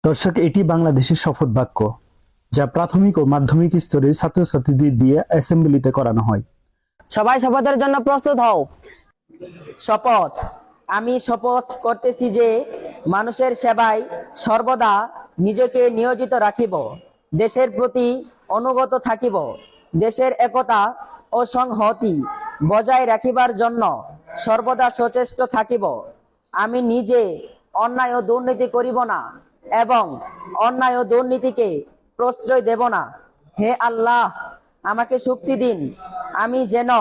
দর্শক, এটি বাংলাদেশের শপথ বাক্য, যা প্রাথমিক ও মাধ্যমিক স্তরের ছাত্রছাত্রীদের দিয়ে অ্যাসেম্বলিতে করানো হয়। সবাই শপথের জন্য প্রস্তুত হও। শপথ। আমি শপথ করতেছি যে মানুষের সেবায় সর্বদা নিজেকে নিয়োজিত রাখিব, দেশের প্রতি অনুগত থাকিব, দেশের একতা ও সংহতি বজায় রাখিবার জন্য সর্বদা সচেষ্ট থাকিব। আমি নিজে অন্যায় ও দুর্নীতি করিব না এবং অন্যায় ও দুর্নীতিকে প্রশ্রয় দেব না। হে আল্লাহ, আমাকে শক্তি দিন, আমি যেন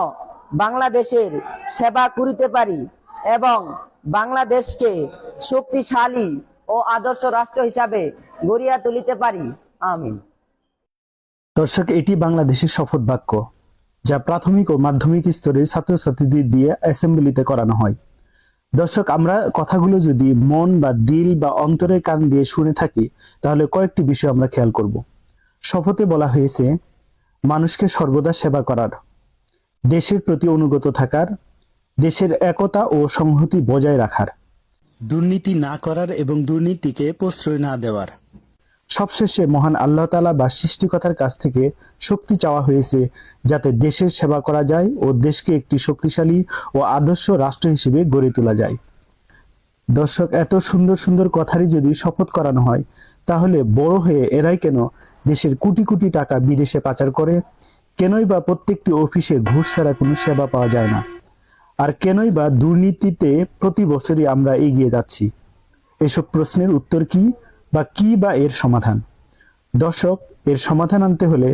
বাংলাদেশের সেবা করিতে পারি এবং বাংলাদেশকে শক্তিশালী ও আদর্শ রাষ্ট্র হিসাবে গড়িয়া তুলিতে পারি। আমিন। দর্শক, এটি বাংলাদেশের শপথ বাক্য, যা প্রাথমিক ও মাধ্যমিক স্তরের ছাত্রছাত্রীদের দিয়ে অ্যাসেম্বলিতে করানো হয়। দর্শক, আমরা কথাগুলো যদি মন বা দিল বা অন্তরের কান দিয়ে শুনে থাকি, তাহলে কয়েকটি বিষয় আমরা খেয়াল করব। শপথে বলা হয়েছে মানুষকে সর্বদা সেবা করার, দেশের প্রতি অনুগত থাকার, দেশের একতা ও সংহতি বজায় রাখার, দুর্নীতি না করার এবং দুর্নীতিকে প্রশ্রয় না দেওয়ার। সবশেষে মহান আল্লাহ তাআলা বা সৃষ্টিকর্তার কাছ থেকে শক্তি চাওয়া হয়েছে, যাতে দেশের সেবা করা যায় ও দেশকে একটি শক্তিশালী ও আদর্শ রাষ্ট্র হিসেবে গড়ে তোলা যায়। দর্শক, এত সুন্দর সুন্দর কথারই যদি শপথ করানো হয়, তাহলে বড় হয়ে এরাই কেন দেশের কোটি কোটি টাকা বিদেশে পাচার করে? কেনই বা প্রত্যেকটি অফিসে ঘুষ ছাড়া কোনো সেবা পাওয়া যায় না? আর কেনই বা দুর্নীতিতে প্রতি বছরই আমরা এগিয়ে যাচ্ছি? এসব প্রশ্নের উত্তর কি বা এর সমাধান? দর্শক, এর সমাধান আনতে হলে,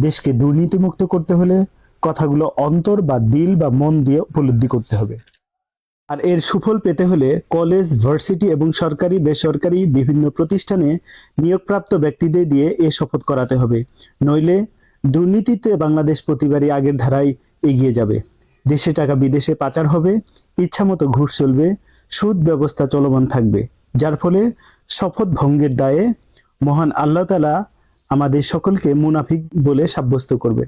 দেশকে দুর্নীতিমুক্ত করতে হলে কথাগুলো অন্তর বা দিল বা মন দিয়ে উপলব্ধি করতে হবে। আর এর সুফল পেতে হলে কলেজ, ভার্সিটি এবং সরকারি বেসরকারি বিভিন্ন প্রতিষ্ঠানে নিয়োগপ্রাপ্ত ব্যক্তিদের দিয়ে এ শপথ করাতে হবে। নইলে দুর্নীতিতে বাংলাদেশ প্রতিবারই আগের ধারায় এগিয়ে যাবে। দেশে টাকা বিদেশে পাচার হবে, ইচ্ছামতো ঘুষ চলবে, সুদ ব্যবস্থা চলমান থাকবে, যার ফলে শপথ ভঙ্গের দায়ে মহান আল্লাহ তাআলা আমাদের সকলকে মুনাফিক বলে সাব্যস্ত করবে।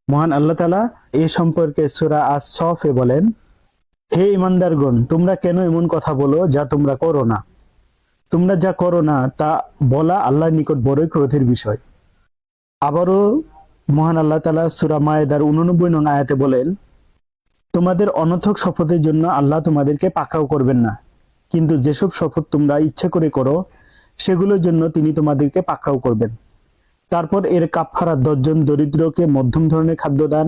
মহান আল্লাহ তাআলা এ সম্পর্কে সূরা আস-সফে বলেন, হে ঈমানদারগণ, তোমরা কেন এমন কথা বলো যা তোমরা করো না? তোমরা যা করো না তা বলা আল্লাহর নিকট বড়ই ক্রোধের বিষয়। আবারও মহান আল্লাহ তাআলা সূরা মায়েদার 89 নং আয়াতে বলেন, তোমাদের অনর্থক শপথের জন্য আল্লাহ তোমাদেরকে পাকড়াও করবেন না, কিন্তু যেসব শপথ তোমরা ইচ্ছা করে করো সেগুলোর জন্য তিনি তোমাদেরকে পাকড়াও করবেন। তারপর এর কাফফারা 10 জন দরিদ্রকে মধ্যম ধরনের খাদ্য দান,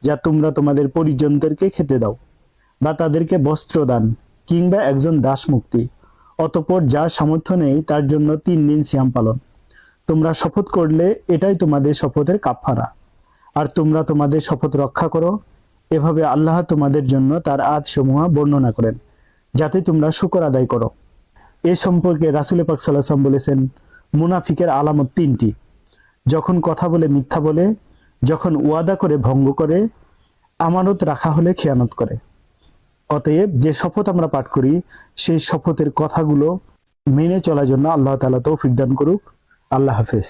যা তোমরা তোমাদের পরিজনদেরকে খেতে দাও, বা তাদেরকে বস্ত্র দান, কিংবা একজন দাস মুক্তি। অতঃপর যার সামর্থ্য নেই তার জন্য 3 দিন সিয়াম পালন। তোমরা শপথ করলে এটাই তোমাদের শপথের কাফফারা। আর তোমরা তোমাদের শপথ রক্ষা করো। এভাবে আল্লাহ তোমাদের জন্য তার আয়াতসমূহ বর্ণনা করেন, যাতে তোমরা শুকর আদায় করো। এ সম্পর্কে রাসূল পাক সাল্লাল্লাহু আলাইহি ওয়াসাল্লাম বলেছেন, মুনাফিকের আলামত 3টি: যখন কথা বলে মিথ্যা বলে, যখন ওয়াদা করে ভঙ্গ করে, আমানত রাখা হলে খেয়ানত করে। অতএব যে শপথ আমরা পাঠ করি, সেই শপথের কথাগুলো মেনে চলার জন্য আল্লাহ তাআলা তৌফিক দান করুক। আল্লাহ হাফেজ।